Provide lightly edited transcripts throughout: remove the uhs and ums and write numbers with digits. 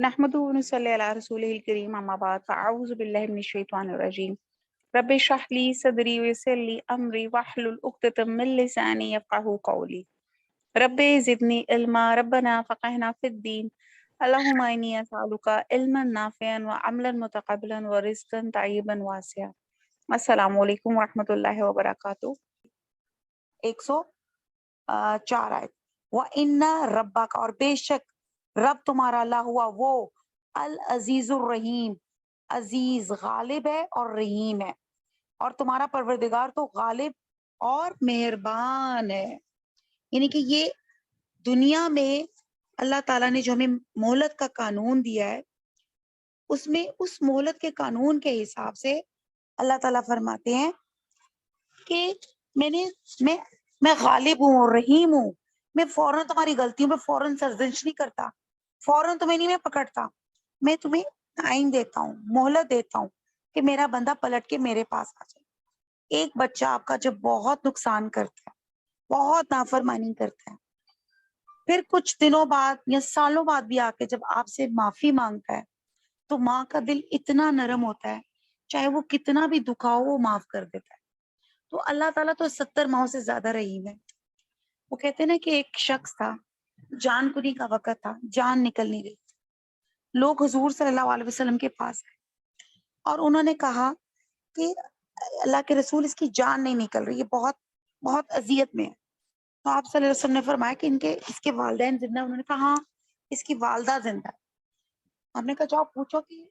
نحمده ونصلي على رسوله الكريم أما بعد فأعوذ بالله من الشيطان الرجيم رب اشرح لي صدري ويسر لي أمري واحلل عقدة من لساني يفقهوا قولي رب زدني علما ربنا فقهنا في الدين اللهم إني أسألك علما نافعا وعملا متقبلا ورزقا طيبا واسعا السلام علیکم ورحمۃ اللہ وبرکاتہ۔ 104 آیت وَإِنَّ رَبَّكَ، اور بے شک رب تمہارا اللہ ہوا وہ العزیز الرحیم، عزیز غالب ہے اور رحیم ہے، اور تمہارا پروردگار تو غالب اور مہربان ہے۔ یعنی کہ یہ دنیا میں اللہ تعالیٰ نے جو ہمیں مہلت کا قانون دیا ہے، اس میں اس مہلت کے قانون کے حساب سے اللہ تعالیٰ فرماتے ہیں کہ میں غالب ہوں اور رحیم ہوں، میں فوراً تمہاری غلطیوں پہ فوراً سرزنش نہیں کرتا، فوراً تمہیں نہیں میں پکڑتا، میں تمہیں ٹائم دیتا ہوں، مہلت دیتا ہوں کہ میرا بندہ پلٹ کے میرے پاس آ جائے۔ ایک بچہ آپ کا جب بہت نقصان کرتا ہے، بہت نافرمانی کرتا ہے، پھر کچھ دنوں بعد یا سالوں بعد بھی آ کے جب آپ سے معافی مانگتا ہے تو ماں کا دل اتنا نرم ہوتا ہے، چاہے وہ کتنا بھی دکھا ہو وہ معاف کر دیتا ہے۔ تو اللہ تعالیٰ تو 70 ماہوں سے زیادہ رحیم ہے۔ وہ کہتے ہیں نا کہ ایک شخص تھا، جان کنی کا وقت تھا، جان نکل نہیں رہی، لوگ حضور صلی اللہ علیہ وسلم کے پاس آئے اور انہوں نے کہا کہ اللہ کے رسول اس کی جان نہیں نکل رہی، یہ بہت بہت اذیت میں ہے۔ تو آپ صلی اللہ علیہ وسلم نے فرمایا کہ اس کے والدین زندہ ہیں؟ انہوں نے کہا ہاں اس کی والدہ زندہ ہے۔ ہم نے کہا جاؤ پوچھو کہ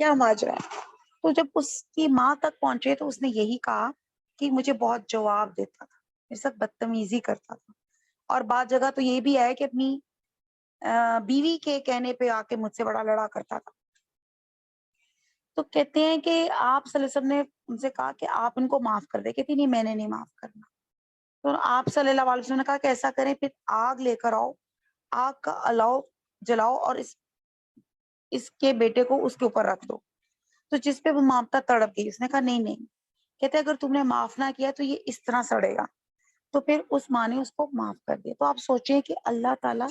کیا ماجرا ہے۔ تو جب اس کی ماں تک پہنچے تو اس نے یہی کہا کہ مجھے بہت جواب دیتا تھا، میرے ساتھ بدتمیزی کرتا تھا، اور بعض جگہ تو یہ بھی ہے کہ اپنی بیوی کے کہنے پہ آ کے مجھ سے بڑا لڑا کرتا تھا۔ تو کہتے ہیں کہ آپ صلی اللہ علیہ وسلم نے ان سے کہا کہ آپ ان کو معاف کر دیں، کہتی نہیں میں نے نہیں معاف کرنا۔ تو آپ صلی اللہ علیہ وسلم نے کہا کہ ایسا کریں پھر آگ لے کر آؤ، آگ کا الاؤ جلاؤ اور اس کے بیٹے کو اس کے اوپر رکھ دو۔ تو جس پہ وہ مامتا تڑپ گئی، اس نے کہا نہیں نہیں، کہتے اگر تم نے معاف نہ کیا تو یہ اس طرح سڑے گا۔ تو پھر اس ماں نے اس کو معاف کر دیا۔ تو آپ سوچیں کہ اللہ تعالیٰ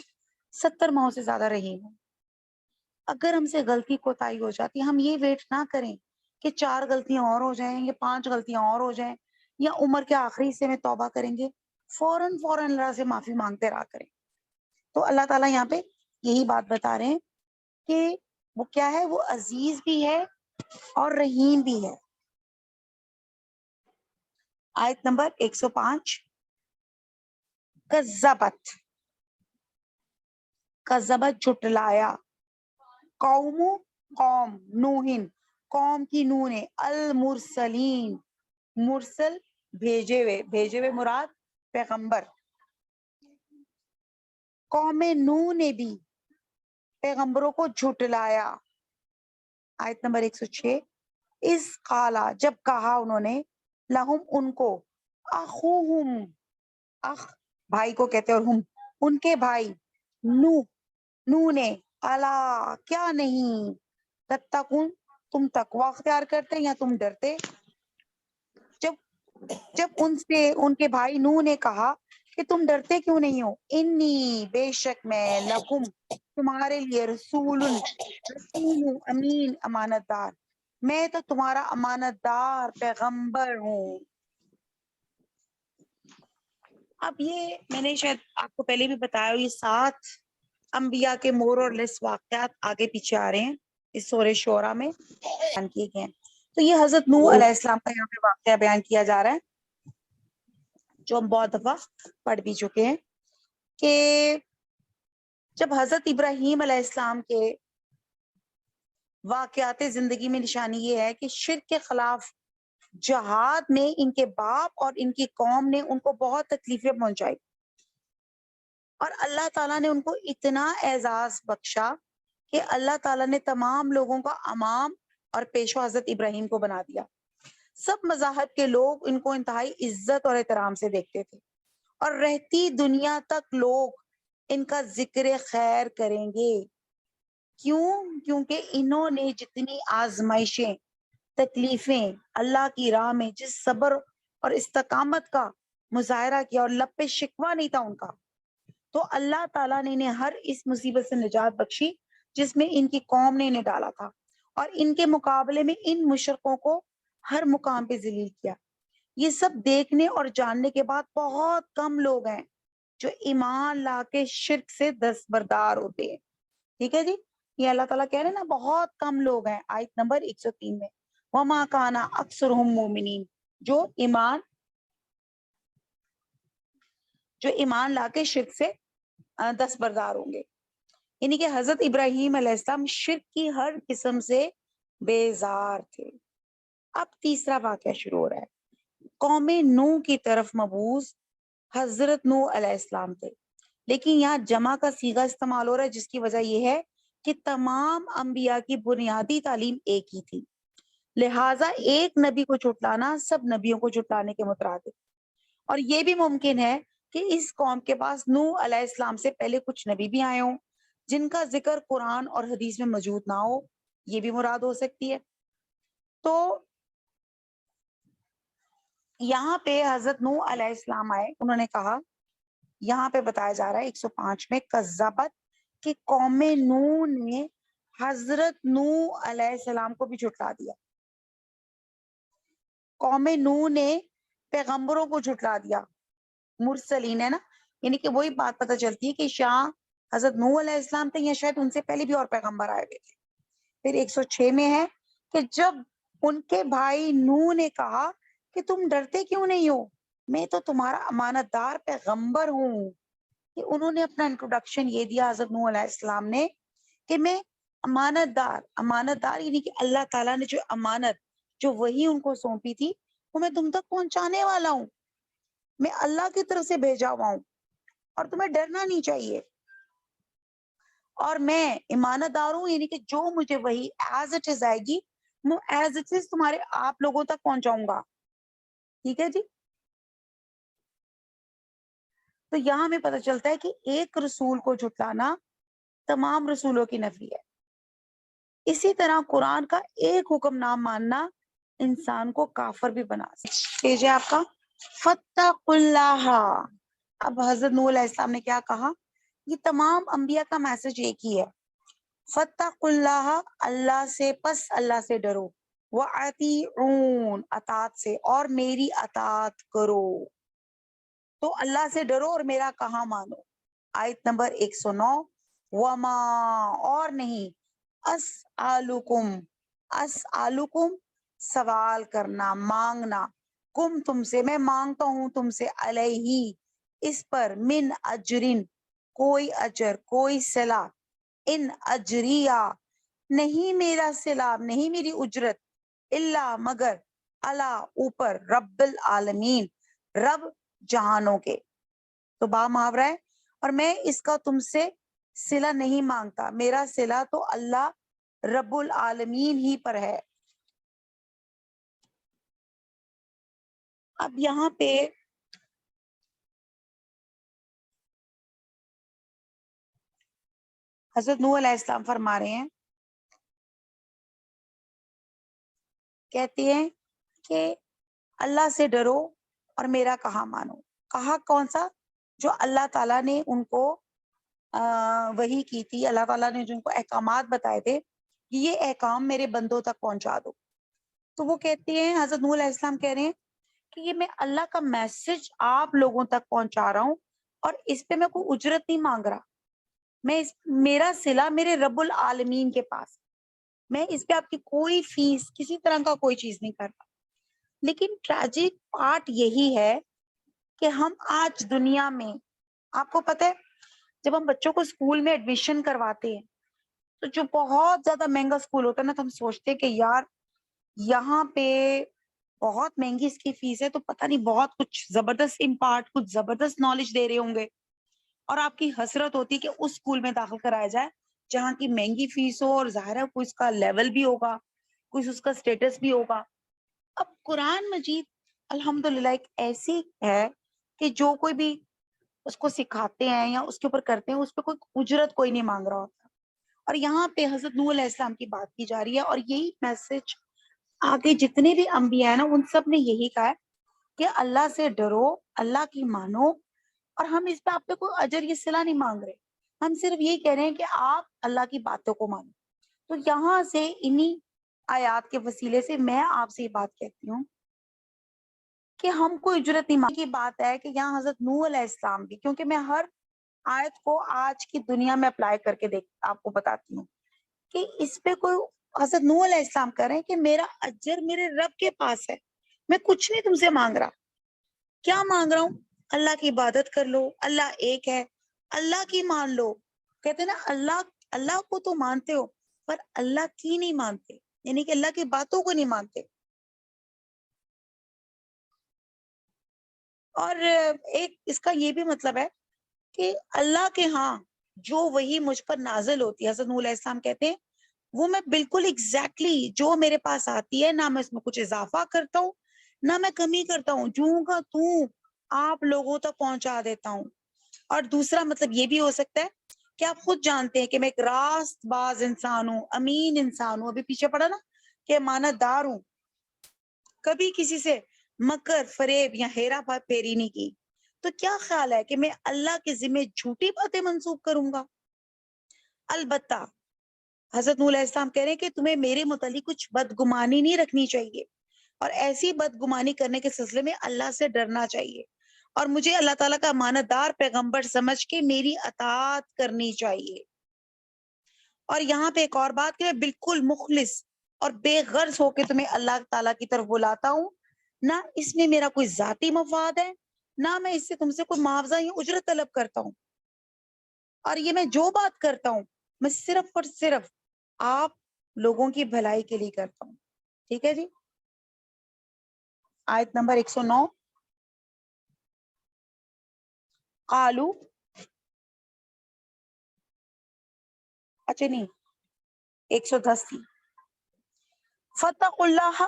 70 ماہوں سے زیادہ رحیم ہے۔ اگر ہم سے غلطی کوتاہی ہو جاتی، ہم یہ ویٹ نہ کریں کہ 4 غلطیاں اور ہو جائیں یا 5 غلطیاں اور ہو جائیں یا عمر کے آخری حصے میں توبہ کریں گے، فوراً اللہ سے معافی مانگتے رہا کریں۔ تو اللہ تعالیٰ یہاں پہ یہی بات بتا رہے ہیں کہ وہ کیا ہے، وہ عزیز بھی ہے اور رحیم بھی ہے۔ آیت نمبر 105 کذبت جھٹلایا، قوم نوحن، قوم کی نوح نے، المرسلین مرسل بھیجے ہوئے مراد پیغمبر، قوم نوح نے بھی پیغمبروں کو جھٹلایا۔ آیت نمبر 106 اس قالا، جب کہا انہوں نے، لہم ان کو، اخوہم اخ بھائی کو کہتے ہیں، اور ہم ان کے بھائی، نوح نے، الا کیا نہیں، تتقون تم تقوی اختیار کرتے یا تم ڈرتے۔ جب ان سے ان کے بھائی نوح نے کہا کہ تم ڈرتے کیوں نہیں ہو، انی بے شک میں، لکم تمہارے لیے، رسول ہوں، امین امانت دار، میں تو تمہارا امانت دار پیغمبر ہوں۔ اب یہ میں نے شاید آپ کو پہلے بھی بتایا، یہ 7 انبیاء کے مور اور لیس واقعات آگے پیچھے آ رہے ہیں اس سورہ شعراء میں بیان کیے گئے ہیں۔ تو یہ حضرت نوح علیہ السلام کا یہاں پہ واقعہ بیان کیا جا رہا ہے جو ہم بہت دفعہ پڑھ بھی چکے ہیں، کہ جب حضرت ابراہیم علیہ السلام کے واقعات زندگی میں نشانی یہ ہے کہ شرک کے خلاف جہاد میں ان کے باپ اور ان کی قوم نے ان کو بہت تکلیفیں پہنچائی، اور اللہ تعالیٰ نے ان کو اتنا اعزاز بخشا کہ اللہ تعالیٰ نے تمام لوگوں کا امام اور پیشوا حضرت ابراہیم کو بنا دیا۔ سب مذاہب کے لوگ ان کو انتہائی عزت اور احترام سے دیکھتے تھے، اور رہتی دنیا تک لوگ ان کا ذکر خیر کریں گے۔ کیونکہ انہوں نے جتنی آزمائشیں، تکلیفیں اللہ کی راہ میں جس صبر اور استقامت کا مظاہرہ کیا، اور لب پہ شکوہ نہیں تھا ان کا، تو اللہ تعالیٰ نے انہیں ہر اس مصیبت سے نجات بخشی جس میں ان کی قوم نے انہیں ڈالا تھا، اور ان کے مقابلے میں ان مشرکوں کو ہر مقام پہ ذلیل کیا۔ یہ سب دیکھنے اور جاننے کے بعد بہت کم لوگ ہیں جو ایمان لا کے شرک سے دستبردار ہوتے ہیں۔ ٹھیک ہے جی، یہ اللہ تعالیٰ کہہ رہے ہیں نا بہت کم لوگ ہیں، آیت نمبر 103 میں، وما کانا اکثرهم مومنین، جو ایمان لا کے شرک سے دستبردار ہوں گے۔ یعنی کہ حضرت ابراہیم علیہ السلام شرک کی ہر قسم سے بیزار تھے۔ اب تیسرا واقعہ شروع ہو رہا ہے۔ قوم نوح کی طرف مبعوث حضرت نوح علیہ السلام تھے، لیکن یہاں جمع کا صیغہ استعمال ہو رہا ہے، جس کی وجہ یہ ہے کہ تمام انبیاء کی بنیادی تعلیم ایک ہی تھی، لہٰذا ایک نبی کو جھٹلانا سب نبیوں کو جھٹلانے کے مترادف۔ اور یہ بھی ممکن ہے کہ اس قوم کے پاس نوح علیہ السلام سے پہلے کچھ نبی بھی آئے ہوں جن کا ذکر قرآن اور حدیث میں موجود نہ ہو، یہ بھی مراد ہو سکتی ہے۔ تو یہاں پہ حضرت نوح علیہ السلام آئے، انہوں نے کہا، یہاں پہ بتایا جا رہا ہے 105 میں، کذبت، کہ قوم نوح نے حضرت نوح علیہ السلام کو بھی جھٹلا دیا۔ قوم نوح نے پیغمبروں کو جھٹلا دیا، مرسلین ہے نا، یعنی کہ وہی بات پتہ چلتی ہے کہ شاہ حضرت نوح علیہ السلام تھے یا شاید ان سے پہلے بھی اور پیغمبر آئے ہوئے تھے۔ پھر 106 میں ہے کہ جب ان کے بھائی نوح نے کہا کہ تم ڈرتے کیوں نہیں ہو، میں تو تمہارا امانت دار پیغمبر ہوں، کہ انہوں نے اپنا انٹروڈکشن یہ دیا حضرت نوح علیہ السلام نے کہ میں امانت دار یعنی کہ اللہ تعالیٰ نے جو امانت، جو وہی ان کو سونپی تھی، وہ میں تم تک پہنچانے والا ہوں، میں اللہ کی طرف سے بھیجا ہوا ہوں، اور تمہیں ڈرنا نہیں چاہیے، اور میں امانت دار ہوں، یعنی کہ جو مجھے وہی ایز اٹ از آئے گی، میں ایز اٹ از تمہارے آپ لوگوں تک پہنچاؤں گا۔ ٹھیک ہے جی، تو یہاں ہمیں پتہ چلتا ہے کہ ایک رسول کو جھٹلانا تمام رسولوں کی نفی ہے۔ اسی طرح قرآن کا ایک حکم نہ ماننا انسان کو کافر بھی بنا سکتا ہے۔ آپ کا فاتقوا اللہ، اب حضرت نوح علیہ السلام نے کیا کہا، یہ تمام انبیاء کا میسج ایک ہی ہے، فاتقوا اللہ، اللہ سے، پس اللہ سے ڈرو، وَأَطِیعُونِ، اطاعت سے، اور میری اطاعت کرو۔ تو اللہ سے ڈرو اور میرا کہاں مانو۔ آیت نمبر 109، وما، اور نہیں، اسالکم سوال کرنا، مانگنا، کم تم سے، میں مانگتا ہوں تم سے، علیہ اس پر، من اجرن کوئی اجر، کوئی صلہ، ان اجریہ نہیں میرا صلہ، نہیں میری اجرت، اللہ مگر، اللہ اوپر، رب العالمین رب جہانوں کے۔ تو با محاورہ ہے، اور میں اس کا تم سے صلہ نہیں مانگتا، میرا صلہ تو اللہ رب العالمین ہی پر ہے۔ اب یہاں پہ حضرت نوح علیہ السلام فرما رہے ہیں، کہتے ہیں کہ اللہ سے ڈرو اور میرا کہاں مانو۔ کہا کون سا؟ جو اللہ تعالیٰ نے ان کو وحی کی تھی، اللہ تعالیٰ نے جو ان کو احکامات بتائے تھے کہ یہ احکام میرے بندوں تک پہنچا دو۔ تو وہ کہتے ہیں، حضرت نوح علیہ السلام کہہ رہے ہیں کہ یہ میں اللہ کا میسج آپ لوگوں تک پہنچا رہا ہوں، اور اس پہ میں کوئی اجرت نہیں مانگ رہا، میرا صلہ میرے رب العالمین کے پاس، میں اس پہ آپ کی کوئی فیس، کسی طرح کا کوئی چیز نہیں کر رہا۔ لیکن ٹریجک پارٹ یہی ہے کہ ہم آج دنیا میں، آپ کو پتہ ہے جب ہم بچوں کو اسکول میں ایڈمیشن کرواتے ہیں تو جو بہت زیادہ مہنگا اسکول ہوتا ہے نا، تو ہم سوچتے ہیں کہ یار یہاں پہ بہت مہنگی اس کی فیس ہے، تو پتہ نہیں بہت کچھ زبردست امپارٹ، کچھ زبردست نالج دے رہے ہوں گے، اور آپ کی حسرت ہوتی ہے کہ اس اسکول میں داخل کرایا جائے جہاں کی مہنگی فیس ہو، اور ظاہر ہے کوئی اس کا لیول بھی ہوگا، کوئی اس کا سٹیٹس بھی ہوگا۔ اب قرآن مجید الحمدللہ ایک ایسی ہے کہ جو کوئی بھی اس کو سکھاتے ہیں یا اس کے اوپر کرتے ہیں، اس پہ کوئی اجرت کوئی نہیں مانگ رہا ہوتا۔ اور یہاں پہ حضرت نوح علیہ السلام کی بات کی جا رہی ہے، اور یہی میسج آگے جتنے بھی انبیاء ہیں نا، ان سب نے یہی کہا ہے کہ اللہ سے ڈرو، اللہ کی مانو، اور ہم اس پہ آپ پہ کوئی اجر یا صلہ نہیں مانگ رہے، ہم صرف یہی کہہ رہے ہیں کہ آپ اللہ کی باتوں کو مانو. تو یہاں سے انہی آیات کے وسیلے سے میں آپ سے یہ بات کہتی ہوں کہ ہم کو اجرت نہیں مانگی. کی بات ہے کہ یہاں حضرت نوح علیہ السلام کی، کیونکہ میں ہر آیت کو آج کی دنیا میں اپلائی کر کے آپ کو بتاتی ہوں کہ اس پہ کوئی حضرت نوح علیہ السلام کہہ رہے ہیں کہ میرا اجر میرے رب کے پاس ہے، میں کچھ نہیں تم سے مانگ رہا. کیا مانگ رہا ہوں؟ اللہ کی عبادت کر لو، اللہ ایک ہے، اللہ کی مان لو. کہتے ہیں نا اللہ کو تو مانتے ہو پر اللہ کی نہیں مانتے، یعنی کہ اللہ کی باتوں کو نہیں مانتے. اور ایک اس کا یہ بھی مطلب ہے کہ اللہ کے ہاں جو وہی مجھ پر نازل ہوتی ہے، حضرت نوح علیہ السلام کہتے ہیں وہ میں بالکل ایگزیکٹلی جو میرے پاس آتی ہے، نہ میں اس میں کچھ اضافہ کرتا ہوں نہ میں کمی کرتا ہوں، جوں کا توں آپ لوگوں تک پہنچا دیتا ہوں. اور دوسرا مطلب یہ بھی ہو سکتا ہے کہ آپ خود جانتے ہیں کہ میں ایک راست باز انسان ہوں، امین انسان ہوں. ابھی پیچھے پڑا نا کہ امانت دار ہوں، کبھی کسی سے مکر فریب یا ہیرا پھیری نہیں کی. تو کیا خیال ہے کہ میں اللہ کے ذمہ جھوٹی باتیں منسوخ کروں گا؟ البتہ حضرت نوح علیہ السلام کہہ رہے ہیں کہ تمہیں میرے متعلق کچھ بدگمانی نہیں رکھنی چاہیے، اور ایسی بدگمانی کرنے کے سلسلے میں اللہ سے ڈرنا چاہیے، اور مجھے اللہ تعالیٰ کا امانت دار پیغمبر سمجھ کے میری اطاعت کرنی چاہیے. اور یہاں پہ ایک اور بات کہ میں بالکل مخلص اور بے غرض ہو کے تمہیں اللہ تعالیٰ کی طرف بلاتا ہوں، نہ اس میں میرا کوئی ذاتی مفاد ہے، نہ میں اس سے تم سے کوئی معاوضہ یا اجرت طلب کرتا ہوں. اور یہ میں جو بات کرتا ہوں میں صرف اور صرف آپ لوگوں کی بھلائی کے لیے کرتا ہوں. ٹھیک ہے جی. آیت نمبر 109. قالو، اچھا نہیں 110 تھی. فتقوا اللہ،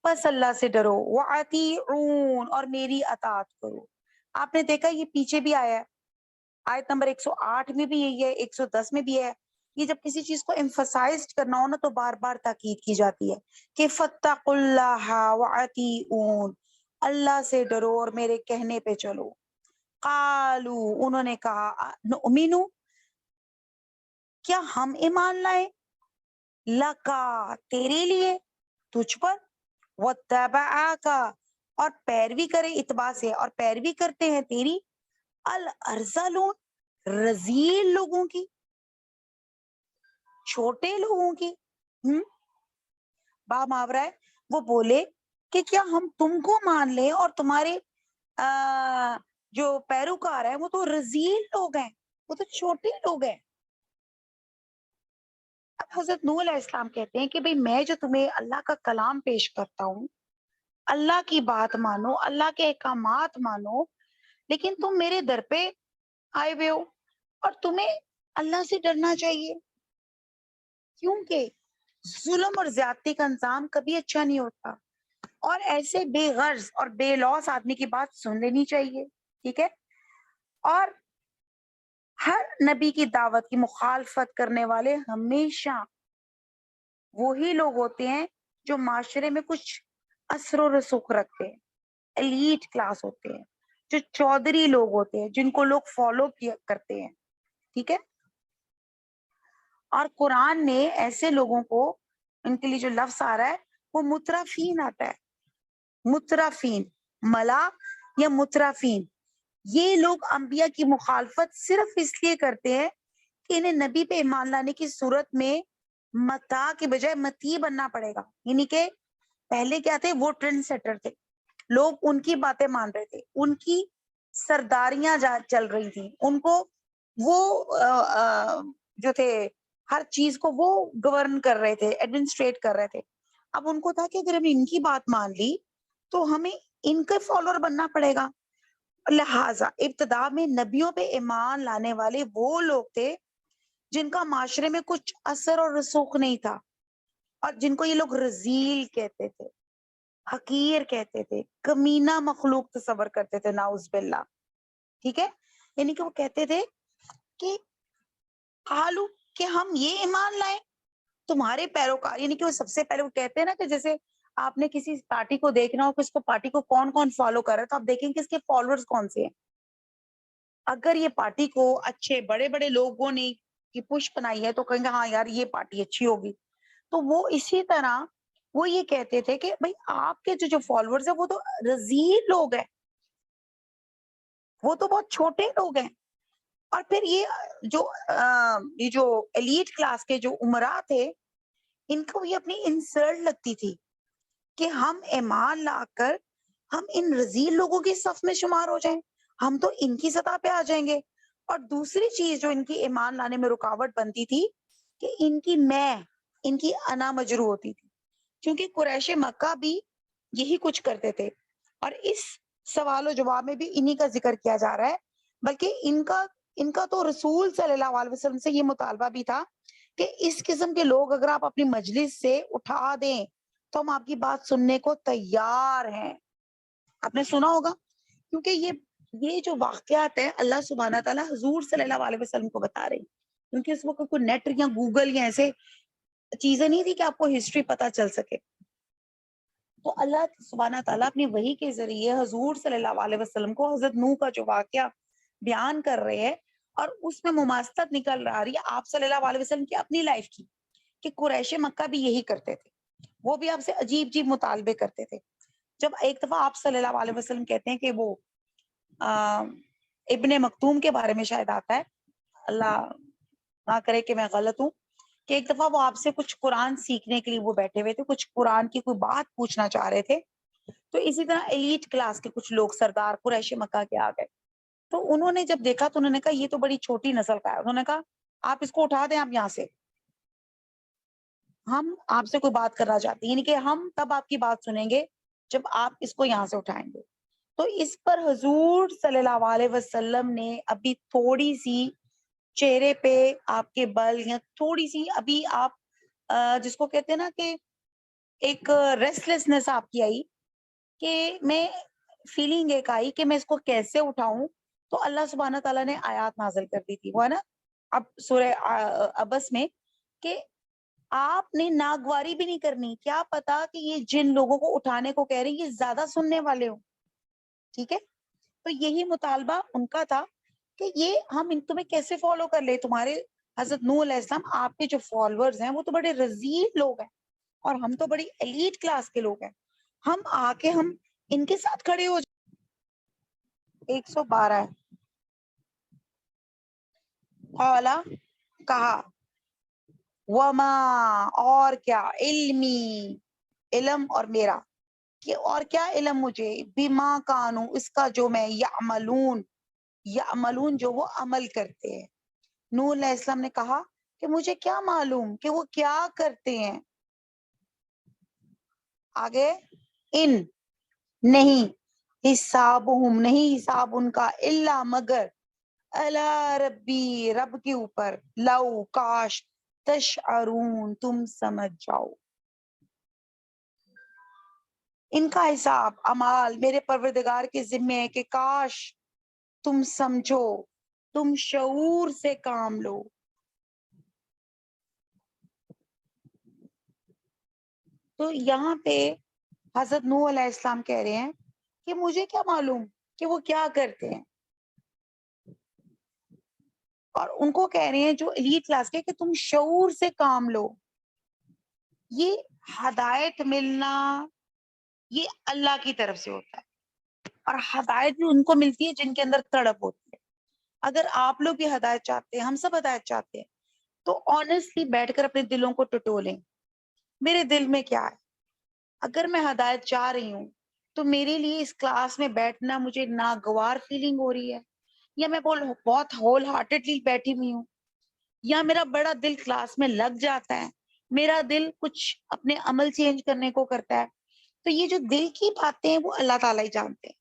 پس اللہ سے ڈرو، وَأَطِیعُونْ، اور میری اطاعت کرو. آپ نے دیکھا یہ پیچھے بھی آیا ہے، آیت نمبر 108 میں بھی یہی ہے، 110 میں بھی ہے. یہ جب کسی چیز کو ایمفسائزڈ کرنا ہو نا تو بار بار تاکید کی جاتی ہے کہ فَاتَّقُوا اللَّهَ وَأَطِیعُونْ، اللہ سے ڈرو اور میرے کہنے پہ چلو. قالو، انہوں نے کہا، نؤمنو، کیا ہم ایمان لائے، لکا، تیرے لیے، تجھ پر، وَاتَّبَعَاکَ، اور پیروی کرے اتباع سے، اور پیروی کرتے ہیں تیری، الارذلون، رذیل لوگوں کی، چھوٹے لوگوں کی. با محاورہ ہے، وہ بولے کہ کیا ہم تم کو مان لیں اور تمہارے جو پیروکار ہیں وہ تو رذیل لوگ ہیں، وہ تو چھوٹے لوگ ہیں. اب حضرت نوح علیہ السلام کہتے ہیں کہ بھئی میں جو تمہیں اللہ کا کلام پیش کرتا ہوں، اللہ کی بات مانو، اللہ کے احکامات مانو، لیکن تم میرے در پہ آئے ہوئے ہو اور تمہیں اللہ سے ڈرنا چاہیے، کیونکہ ظلم اور زیادتی کا انجام کبھی اچھا نہیں ہوتا، اور ایسے بے غرض اور بے لوث آدمی کی بات سن لینی چاہیے. ٹھیک ہے. اور ہر نبی کی دعوت کی مخالفت کرنے والے ہمیشہ وہی لوگ ہوتے ہیں جو معاشرے میں کچھ اثر و رسوخ رکھتے ہیں، ایلیٹ کلاس ہوتے ہیں، جو چودھری لوگ ہوتے ہیں جن کو لوگ فالو کرتے ہیں. ٹھیک ہے. اور قرآن نے ایسے لوگوں کو، ان کے لیے جو لفظ آ رہا ہے وہ مترفین آتا ہے. مترفین، ملا یا مترفین، یہ لوگ انبیاء کی مخالفت صرف اس لیے کرتے ہیں کہ انہیں نبی پہ ایمان لانے کی صورت میں متا کے بجائے متی بننا پڑے گا. یعنی کہ پہلے کیا تھے، وہ ٹرینڈ سیٹر تھے، لوگ ان کی باتیں مان رہے تھے، ان کی سرداریاں چل رہی تھیں، ان کو وہ جو تھے ہر چیز کو وہ گورن کر رہے تھے، ایڈمنسٹریٹ کر رہے تھے. اب ان کو تھا کہ اگر ہم ان کی بات مان لی تو ہمیں ان کے فالوور بننا پڑے گا. لہٰذا ابتدا میں نبیوں پہ ایمان لانے والے وہ لوگ تھے جن کا معاشرے میں کچھ اثر اور رسوخ نہیں تھا، اور جن کو یہ لوگ رذیل کہتے تھے، حقیر کہتے تھے، کمینہ مخلوق تصور کرتے تھے، نعوذ باللہ. ٹھیک ہے. یعنی کہ وہ کہتے تھے کہ قالو، کہ ہم یہ ایمان لائیں تمہارے پیروکار، یعنی کہ وہ سب سے پہلے وہ کہتے ہیں نا کہ جیسے آپ نے کسی پارٹی کو دیکھنا ہو کہ اس کو پارٹی کو کون کون فالو کر رہا ہے تو آپ دیکھیں کہ اس کے فالوورز کون سے ہیں. اگر یہ پارٹی کو اچھے بڑے بڑے لوگوں نے کی پش بنائی ہے تو کہیں گے ہاں یار یہ پارٹی اچھی ہوگی. تو وہ اسی طرح وہ یہ کہتے تھے کہ بھائی آپ کے جو فالوورز ہیں وہ تو رذیل لوگ ہیں, وہ تو بہت چھوٹے لوگ ہیں. اور پھر یہ جو ایلیٹ کلاس کے جو امراء تھے, ان کو یہ اپنی انسلٹ لگتی تھی کہ ہم ایمان لا کر ہم ان رذیل لوگوں کی صف میں شمار ہو جائیں, ہم تو ان کی سطح پہ آ جائیں گے. اور دوسری چیز جو ان کی ایمان لانے میں رکاوٹ بنتی تھی کہ ان کی انا مجروح ہوتی تھی, کیونکہ قریش مکہ بھی یہی کچھ کرتے تھے. اور اس سوال و جواب میں بھی انہی کا ذکر کیا جا رہا ہے, بلکہ ان کا تو رسول صلی اللہ علیہ وسلم سے یہ مطالبہ بھی تھا کہ اس قسم کے لوگ اگر آپ اپنی مجلس سے اٹھا دیں تو ہم آپ کی بات سننے کو تیار ہیں. آپ نے سنا ہوگا, کیونکہ یہ جو واقعات ہیں اللہ سبحانہ تعالیٰ حضور صلی اللہ علیہ وسلم کو بتا رہے ہیں, کیونکہ اس وقت کوئی نیٹ یا گوگل یا ایسے چیزیں نہیں تھی کہ آپ کو ہسٹری پتا چل سکے. تو اللہ سبحانہ تعالیٰ اپنی وحی کے ذریعے حضور صلی اللہ علیہ وسلم کو حضرت نوح کا جو واقعہ بیان کر رہے ہیں, اور اس میں مماثلت نکل رہی ہے آپ صلی اللہ علیہ وسلم کی اپنی لائف کی, کہ قریش مکہ بھی یہی کرتے تھے, وہ بھی آپ سے عجیب عجیب مطالبے کرتے تھے. جب ایک دفعہ آپ صلی اللہ علیہ وسلم کہتے ہیں کہ وہ ابن مکتوم کے بارے میں شاید آتا ہے, اللہ نہ کرے کہ میں غلط ہوں, کہ ایک دفعہ وہ آپ سے کچھ قرآن سیکھنے کے لیے وہ بیٹھے ہوئے تھے, کچھ قرآن کی کوئی بات پوچھنا چاہ رہے تھے. تو اسی طرح ایلیٹ کلاس کے کچھ لوگ سردار قریش مکہ کے آ گئے, تو انہوں نے جب دیکھا تو انہوں نے کہا یہ تو بڑی چھوٹی نسل کا ہے. انہوں نے کہا آپ اس کو اٹھا دیں, آپ یہاں سے, ہم آپ سے کوئی بات کرنا چاہتے ہیں, یعنی کہ ہم تب آپ کی بات سنیں گے جب آپ اس کو یہاں سے اٹھائیں گے. تو اس پر حضور صلی اللہ علیہ وسلم نے ابھی تھوڑی سی چہرے پہ آپ کے بل یا تھوڑی سی ابھی آپ جس کو کہتے ہیں نا کہ ایک ریسٹلیسنس آپ کی آئی, کہ میں فیلنگ ایک آئی کہ میں اس کو کیسے اٹھاؤں. تو اللہ سبحانہ تعالیٰ نے آیات نازل کر دی تھی, وہ ہے نا اب سورہ عبس میں, کہ آپ نے ناگواری بھی نہیں کرنی, کیا پتا کہ یہ جن لوگوں کو اٹھانے کو کہہ رہے ہیں یہ زیادہ سننے والے ہوں. ٹھیک ہے, تو یہی مطالبہ ان کا تھا کہ یہ ہم ان تمہیں کیسے فالو کر لے, تمہارے حضرت نوح علیہ السلام آپ کے جو فالوورز ہیں وہ تو بڑے رذیل لوگ ہیں اور ہم تو بڑی ایلیٹ کلاس کے لوگ ہیں, ہم آ کے ہم ان کے ساتھ کھڑے ہو جائیں. 112 ہے. قالا کہا, وما اور کیا, علمی علم اور میرا, کہ اور کیا علم مجھے, بما کانو اس کا جو میں, یعملون جو وہ عمل کرتے ہیں. نوح علیہ السلام نے کہا کہ مجھے کیا معلوم کہ وہ کیا کرتے ہیں. آگے, ان نہیں, حسابہم نہیں حساب ان کا, الا مگر, الا ربی رب کے اوپر, لو کاش, تشعرون تم سمجھ جاؤ. ان کا حساب اعمال میرے پروردگار کے ذمے ہے کہ کاش تم سمجھو, تم شعور سے کام لو. تو یہاں پہ حضرت نوح علیہ السلام کہہ رہے ہیں کہ مجھے کیا معلوم کہ وہ کیا کرتے ہیں, اور ان کو کہہ رہے ہیں جو ایلیٹ کلاس کے کہ تم شعور سے کام لو. یہ ہدایت ملنا یہ اللہ کی طرف سے ہوتا ہے, اور ہدایت بھی ان کو ملتی ہے جن کے اندر تڑپ ہوتی ہے. اگر آپ لوگ بھی ہدایت چاہتے ہیں, ہم سب ہدایت چاہتے ہیں, تو آنےسٹلی بیٹھ کر اپنے دلوں کو ٹٹولیں, میرے دل میں کیا ہے. اگر میں ہدایت چاہ رہی ہوں تو میرے لیے اس کلاس میں بیٹھنا مجھے ناگوار فیلنگ ہو رہی ہے, یا میں بہت ہول ہارٹیڈلی بیٹھی ہوئی ہوں, یا میرا بڑا دل کلاس میں لگ جاتا ہے, میرا دل کچھ اپنے عمل چینج کرنے کو کرتا ہے. تو یہ جو دل کی باتیں ہیں وہ اللہ تعالیٰ ہی جانتے ہیں.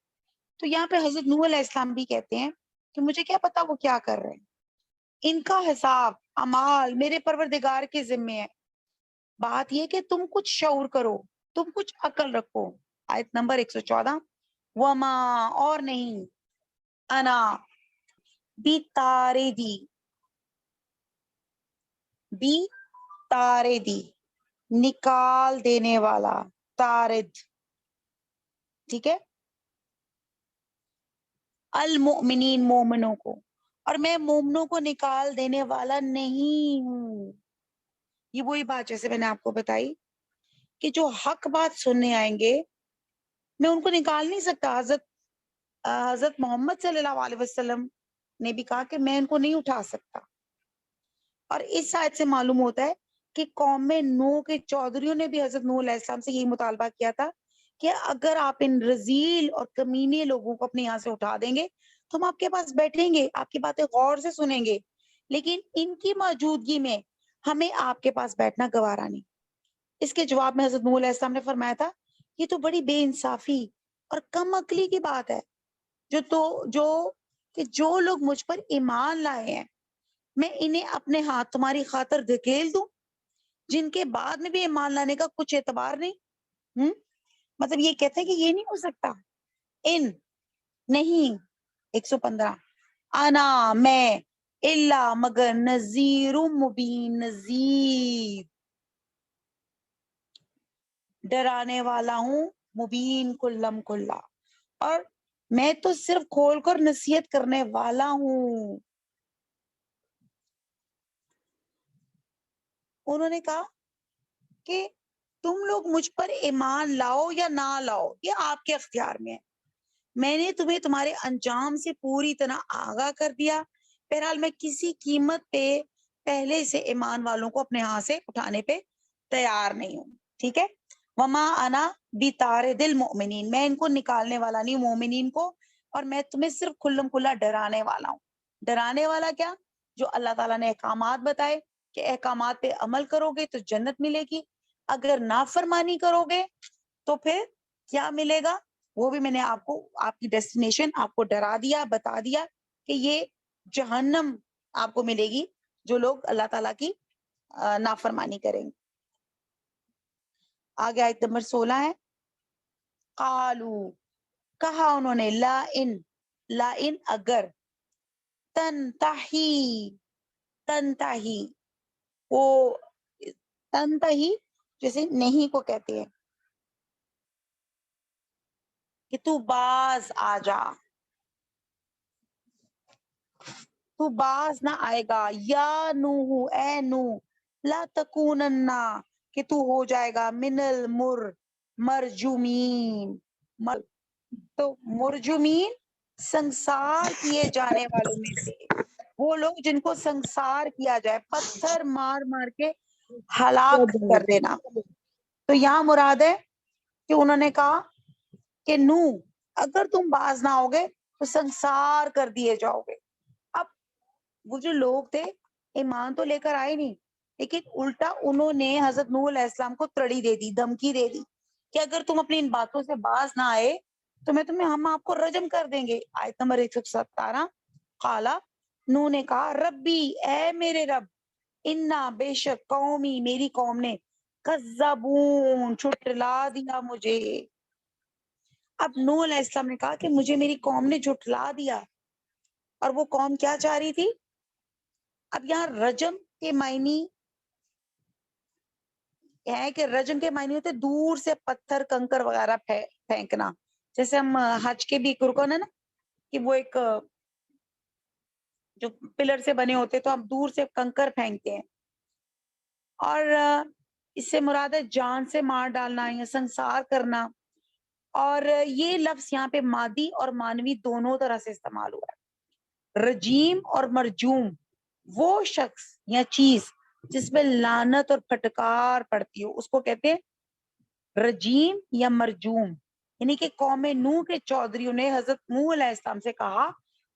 تو یہاں پہ حضرت نوح علیہ السلام بھی کہتے ہیں کہ مجھے کیا پتا وہ کیا کر رہے ہیں, ان کا حساب اعمال میرے پروردگار کے ذمے ہے. بات یہ کہ تم کچھ شعور کرو, تم کچھ عقل رکھو. آیت نمبر 114, وما اور نہیں, انا بی تارے دی نکال دینے والا, تارد, ٹھیک ہے, المؤمنین مومنوں کو، اور میں مومنوں کو نکال دینے والا نہیں ہوں. یہ وہی بات جیسے میں نے آپ کو بتائی کہ جو حق بات سننے آئیں گے میں ان کو نکال نہیں سکتا. حضرت محمد صلی اللہ علیہ وسلم نے بھی کہا کہ میں ان کو نہیں اٹھا سکتا. اور اس آیت سے معلوم ہوتا ہے کہ قوم نوح کے چودھریوں نے بھی حضرت نوح علیہ السلام سے یہی مطالبہ کیا تھا کہ اگر آپ ان رذیل اور کمینے لوگوں کو اپنے یہاں سے اٹھا دیں گے تو ہم آپ کے پاس بیٹھیں گے، آپ کی باتیں غور سے سنیں گے، لیکن ان کی موجودگی میں ہمیں آپ کے پاس بیٹھنا گوارا نہیں. اس کے جواب میں حضرت نوح علیہ السلام نے فرمایا تھا یہ تو بڑی بے انصافی اور کم عقلی کی بات ہے جو لوگ مجھ پر ایمان لائے ہیں میں انہیں اپنے ہاتھ تمہاری خاطر دھکیل دوں، جن کے بعد میں بھی ایمان لانے کا کچھ اعتبار نہیں. مطلب یہ کہتے ہیں کہ یہ نہیں ہو سکتا. ان نہیں 115 انا میں الا مگر نذیر مبین، نذیر ڈرانے والا ہوں، مبین کلم کلا، اور میں تو صرف کھول کر نصیحت کرنے والا ہوں. انہوں نے کہا کہ تم لوگ مجھ پر ایمان لاؤ یا نہ لاؤ یہ آپ کے اختیار میں ہے، میں نے تمہیں تمہارے انجام سے پوری طرح آگاہ کر دیا. بہرحال میں کسی قیمت پہ پہلے سے ایمان والوں کو اپنے ہاتھ سے اٹھانے پہ تیار نہیں ہوں. ٹھیک ہے. وما انا بطارد المؤمنین، میں ان کو نکالنے والا نہیں مومنین کو، اور میں تمہیں صرف کھلم کھلا ڈرانے والا ہوں. ڈرانے والا کیا؟ جو اللہ تعالیٰ نے احکامات بتائے کہ احکامات پہ عمل کرو گے تو جنت ملے گی، اگر نافرمانی کرو گے تو پھر کیا ملے گا وہ بھی میں نے آپ کو آپ کی ڈیسٹینیشن آپ کو ڈرا دیا، بتا دیا کہ یہ جہنم آپ کو ملے گی جو لوگ اللہ تعالیٰ کی نافرمانی کریں گے. آگے آیت نمبر 16 ہے. قالو کہا انہوں نے لا ان اگر تنتہی وہ تنتہی جیسے نہیں کو کہتے ہیں کہ تو باز آ جا، تو باز نہ آئے گا، یا نوح اے نوح لا تکوننا کہ تو ہو جائے گا من مرجومین، تو مرجومین سنسار کیے جانے والوں میں سے، وہ لوگ جن کو سنسار کیا جائے، پتھر مار مار کے ہلاک کر دینا. تو یہاں مراد ہے کہ انہوں نے کہا کہ نوح اگر تم باز نہ ہوگے تو سنسار کر دیے جاؤ گے. اب وہ جو لوگ تھے ایمان تو لے کر آئے نہیں، لیکن الٹا انہوں نے حضرت نوح علیہ السلام کو تڑی دے دی، دھمکی دے دی کہ اگر تم اپنی ان باتوں سے باز نہ آئے تو ہم آپ کو رجم کر دیں گے. آیت نمبر 117 قالا نوح نے کہا ربی اے میرے رب، انا بے شک قومی میری قوم نے کذبون جھٹلا دیا مجھے. اب نوح علیہ السلام نے کہا کہ مجھے میری قوم نے جھٹلا دیا، اور وہ قوم کیا چاہ رہی تھی؟ اب یہاں رجم کے معنی ہے کہ رجم کے معنی ہوتے دور سے پتھر کنکر وغیرہ پھینکنا، جیسے ہم حج کے بھی رکن ہے نا کہ وہ ایک جو پلر سے بنے ہوتے تو ہم دور سے کنکر پھینکتے ہیں، اور اس سے مراد ہے جان سے مار ڈالنا یا سنسار کرنا. اور یہ لفظ یہاں پہ مادی اور مانوی دونوں طرح سے استعمال ہوا ہے. رجیم اور مرجوم وہ شخص یا چیز جس میں لعنت اور پھٹکار پڑتی ہو اس کو کہتے ہیں رجیم یا مرجوم. یعنی کہ قوم نوح کے چودھریوں نے حضرت نوح علیہ السلام سے کہا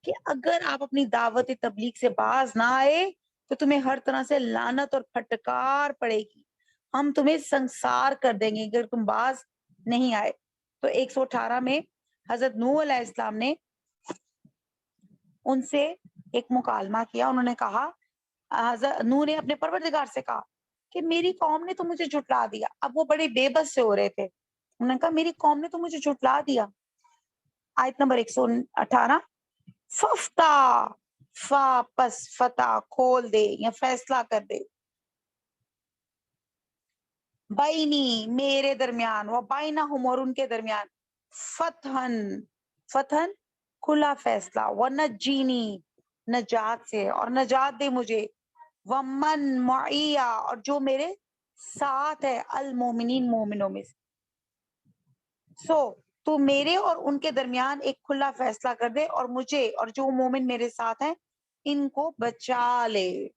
کہ اگر آپ اپنی دعوت تبلیغ سے باز نہ آئے تو تمہیں ہر طرح سے لعنت اور پھٹکار پڑے گی، ہم تمہیں سنسار کر دیں گے اگر تم باز نہیں آئے. تو 118 میں حضرت نوح علیہ السلام نے ان سے ایک مکالمہ کیا. انہوں نے کہا حضرت نوح نے اپنے پروردگار سے کہا کہ میری قوم نے تو مجھے جھٹلا دیا. اب وہ بڑے بے بس سے ہو رہے تھے. انہوں نے کہا میری قوم نے تو مجھے جھٹلا دیا. آیت نمبر 118 ففتا فا پس فتح کھول دے یا فیصلہ کر دے، بینی میرے درمیان، و بینہم اور ان کے درمیان، فتحن کھلا فیصلہ، ونجینی نجات سے، اور نجات دے مجھے، ومن معیہ اور جو میرے ساتھ ہے، المومنین مومنوں میں سے. سو تو میرے اور ان کے درمیان ایک کھلا فیصلہ کر دے، اور مجھے اور جو مومن میرے ساتھ ہیں ان کو بچا لے.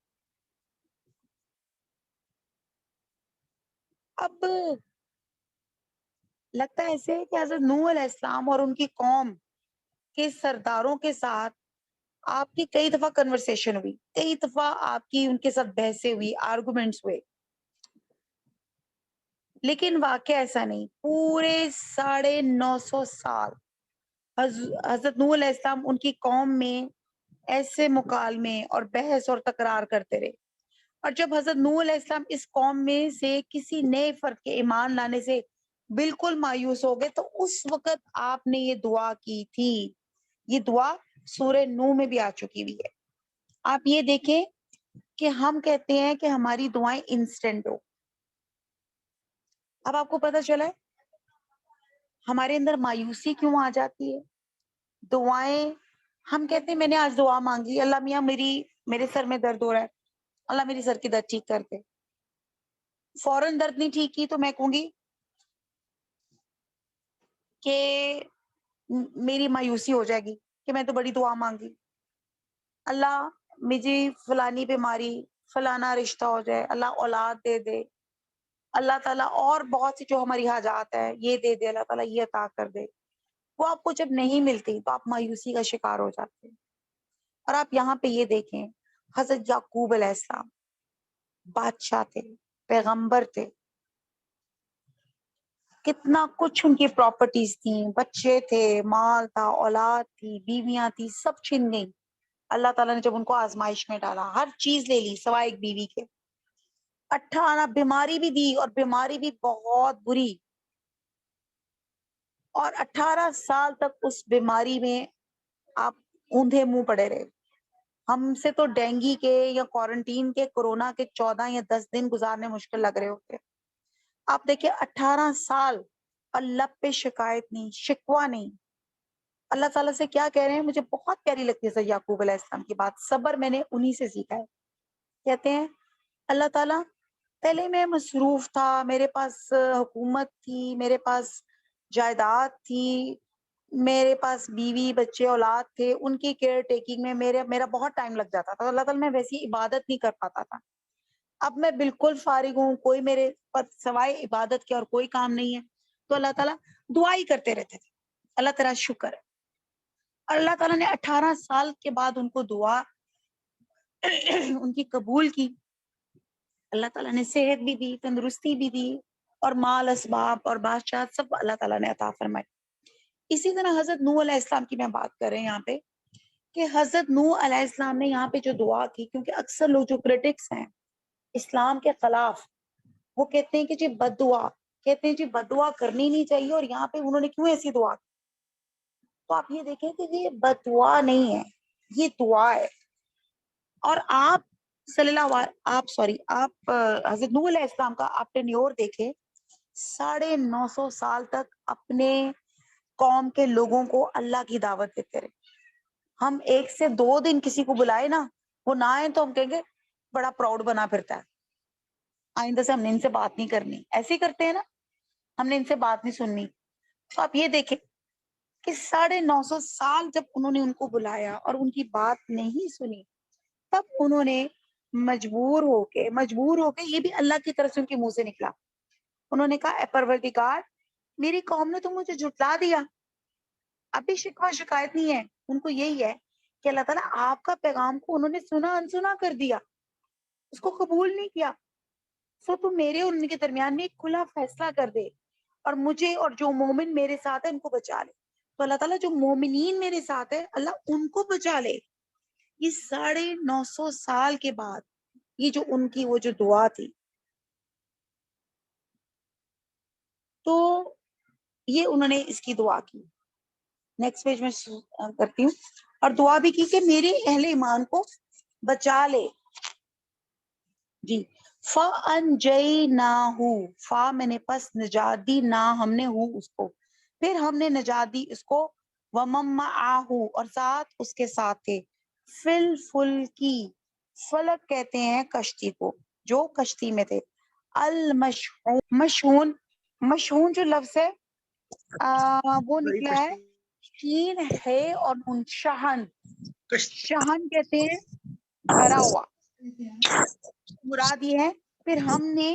اب لگتا ہے ایسے کہ حضرت نوح علیہ السلام اور ان کی قوم کے سرداروں کے ساتھ آپ کی کئی دفعہ کنورسیشن ہوئی، کئی دفعہ آپ کی ان کے ساتھ بحثیں ہوئی، آرگومنٹس ہوئے، لیکن واقعہ ایسا نہیں. پورے 950 سال حضرت نوح علیہ السلام ان کی قوم میں ایسے مکالمے اور بحث اور تکرار کرتے رہے. اور جب حضرت نوح علیہ السلام اس قوم میں سے کسی نئے فرد کے ایمان لانے سے بالکل مایوس ہو گئے، تو اس وقت آپ نے یہ دعا کی تھی. یہ دعا سورہ نوح میں بھی آ چکی ہوئی ہے. آپ یہ دیکھیں کہ ہم کہتے ہیں کہ ہماری دعائیں انسٹنٹ ہو. اب آپ کو پتہ چلا ہے ہمارے اندر مایوسی کیوں آ جاتی ہے. دعائیں ہم کہتے ہیں میں نے آج دعا مانگی، اللہ میاں میرے سر میں درد ہو رہا ہے، اللہ میری سر کی درد ٹھیک کر دے. فوراً درد نہیں ٹھیک کی تو میں کہوں گی کہ میری مایوسی ہو جائے گی کہ میں تو بڑی دعا مانگی، اللہ مجھے فلانی بیماری فلانا رشتہ ہو جائے، اللہ اولاد دے دے، اللہ تعالیٰ اور بہت سی جو ہماری حاجات ہے یہ دے دے، اللہ تعالیٰ یہ عطا کر دے. وہ آپ کو جب نہیں ملتی تو آپ مایوسی کا شکار ہو جاتے ہیں. اور آپ یہاں پہ یہ دیکھیں حضرت یعقوب علیہ السلام بادشاہ تھے، پیغمبر تھے، کتنا کچھ ان کی پراپرٹیز تھیں، بچے تھے، مال تھا، اولاد تھی، بیویاں تھی، سب چھن گئی. اللہ تعالیٰ نے جب ان کو آزمائش میں ڈالا ہر چیز لے لی سوائے ایک بیوی کے. 18 بیماری بھی دی اور بیماری بھی بہت بری، اور 18 سال تک اس بیماری میں آپ اوندھے منہ پڑے رہے. ہم سے تو ڈینگی کے یا کوارنٹین کے کورونا کے 14 یا 10 دن گزارنے مشکل لگ رہے ہوتے. آپ دیکھیں 18 سال اللہ پہ شکایت نہیں، شکوہ نہیں. اللہ تعالیٰ سے کیا کہہ رہے ہیں؟ مجھے بہت پیاری لگتی ہے سر یعقوب علیہ السلام کی بات. صبر میں نے انہی سے سیکھا ہے. کہتے ہیں اللہ تعالیٰ پہلے میں مصروف تھا، میرے پاس حکومت تھی، میرے پاس جائیداد تھی، میرے پاس بیوی بچے اولاد تھے، ان کی کیئر ٹیکنگ میں میرا بہت ٹائم لگ جاتا تھا. اللہ تعالیٰ میں ویسی عبادت نہیں کر پاتا تھا. اب میں بالکل فارغ ہوں، کوئی میرے پر سوائے عبادت کے اور کوئی کام نہیں ہے، تو اللہ تعالیٰ دعا ہی کرتے رہتے تھے، اللہ تیرا شکر ہے. اور اللہ تعالیٰ نے 18 سال کے بعد ان کو دعا ان کی قبول کی. اللہ تعالیٰ نے صحت بھی دی، تندرستی بھی دی، اور مال اسباب اور بادشاہ سب اللہ تعالیٰ نے عطا فرمائی. اسی طرح حضرت نوح علیہ السلام کی میں بات کر رہے ہیں یہاں پہ کہ حضرت نوح علیہ السلام نے یہاں پہ جو دعا کی، کیونکہ اکثر لوگ جو کرٹکس ہیں اسلام کے خلاف، وہ کہتے ہیں کہ جی بد دعا، کہتے ہیں جی بد دعا کرنی نہیں چاہیے، اور یہاں پہ انہوں نے کیوں ایسی دعا کی. تو آپ یہ دیکھیں کہ یہ بد دعا نہیں ہے، یہ دعا ہے. اور آپ حضرت نوح علیہ السلام کا آپ ٹینیور دیکھیں، 950 سال تک اپنے قوم کے لوگوں کو اللہ کی دعوت دیتے رہے. ہم 1 سے 2 دن کسی کو بلائے نا، وہ نہ آئے تو ہم کہیں گے بڑا پراؤڈ بنا پھرتا ہے، آئندہ سے ہم نے ان سے بات نہیں کرنی. ایسے ہی کرتے ہیں نا، ہم نے ان سے بات نہیں سننی. تو آپ یہ دیکھیں کہ 950 سال جب انہوں نے ان کو بلایا اور ان کی بات نہیں سنی، تب انہوں نے مجبور ہو کے یہ بھی اللہ کی طرف سے ان کے منہ سے نکلا، انہوں نے کہا اے پروردگار، میری قوم نے تو مجھے جھٹلا دیا. ابھی شکوہ شکایت نہیں ہے، ان کو یہی ہے کہ اللہ تعالیٰ آپ کا پیغام کو انہوں نے سنا انسنا کر دیا، اس کو قبول نہیں کیا. سو تو میرے اور ان کے درمیان میں ایک کھلا فیصلہ کر دے، اور مجھے اور جو مومن میرے ساتھ ہے ان کو بچا لے. تو اللہ تعالیٰ جو مومنین میرے ساتھ ہے اللہ ان کو بچا لے. یہ 950 سال کے بعد یہ جو ان کی وہ جو دعا تھی، تو یہ انہوں نے اس کی دعا کی. نیکسٹ پیج میں کرتی ہوں. اور دعا بھی کی کہ میرے اہل ایمان کو بچا لے. جی فَأَنْجَيْنَاهُ، فا میں نے پس نجات دی، نہ ہم نے ہو اس کو، پھر ہم نے نجات دی اس کو، وَمَن مَّعَهُ اور ساتھ اس کے ساتھ تھے، فِل فُلْکی فلک کہتے ہیں کشتی کو، جو کشتی میں تھے، المشحون مشحون مشحون جو لفظ ہے وہ نکلا ہے شین ہے اور نون شہن، شہن کہتے ہیں بھرا ہوا، مراد یہ ہے پھر ہم نے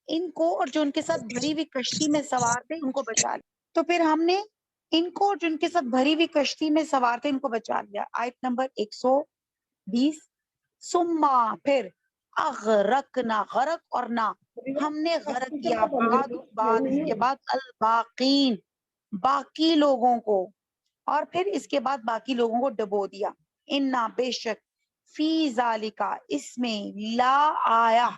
ان کو اور جو ان کے ساتھ بھری ہوئی کشتی میں سوار تھے ان کو بچا لیا، تو پھر ہم نے ان کو اور جو ان کے ساتھ بھری ہوئی کشتی میں سوار تھے ان کو بچا لیا۔ آیت نمبر 120 سما پھر اغرقنا غرق اور نہ ہم نے غرق کیا بعد اس کے بعد الباقین باقی لوگوں کو، اور پھر اس کے بعد باقی لوگوں کو ڈبو دیا۔ انا بے شک فی ذالکا اس میں لا آیا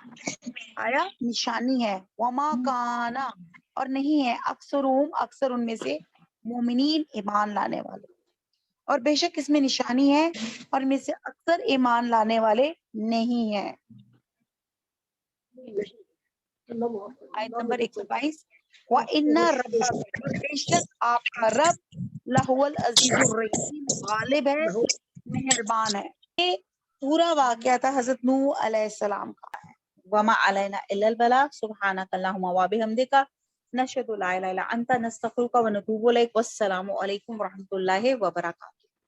آیا نشانی ہے، وما کانا اور نہیں ہے اکثر ان میں سے مومنین ایمان لانے والے، اور بے شک اس میں نشانی ہے اور ان میں سے اکثر ایمان لانے والے نہیں ہیں۔ آیت نمبر 122 وَإِنَّ رَبَّكَ اور بے شک آپ کا رب لَهُوَ الْعَزِيزُ الرَّحِيمُ غالب ہے مہربان ہے۔ یہ پورا واقعہ تھا حضرت نوح علیہ السلام کا۔ وَمَا عَلَيْنَا إِلَّا الْبَلَاغُ سُبْحَانَكَ اللَّهُمَّ وَبِحَمْدِكَ نَشْهَدُ أَن لَا إِلَٰهَ إِلَّا أَنتَ نَسْتَغْفِرُكَ وَنَتُوبُ إِلَيْكَ وَالسَّلَامُ عَلَيْكُمْ وَرَحْمَةُ اللَّهِ وَبَرَكَاتُهُ۔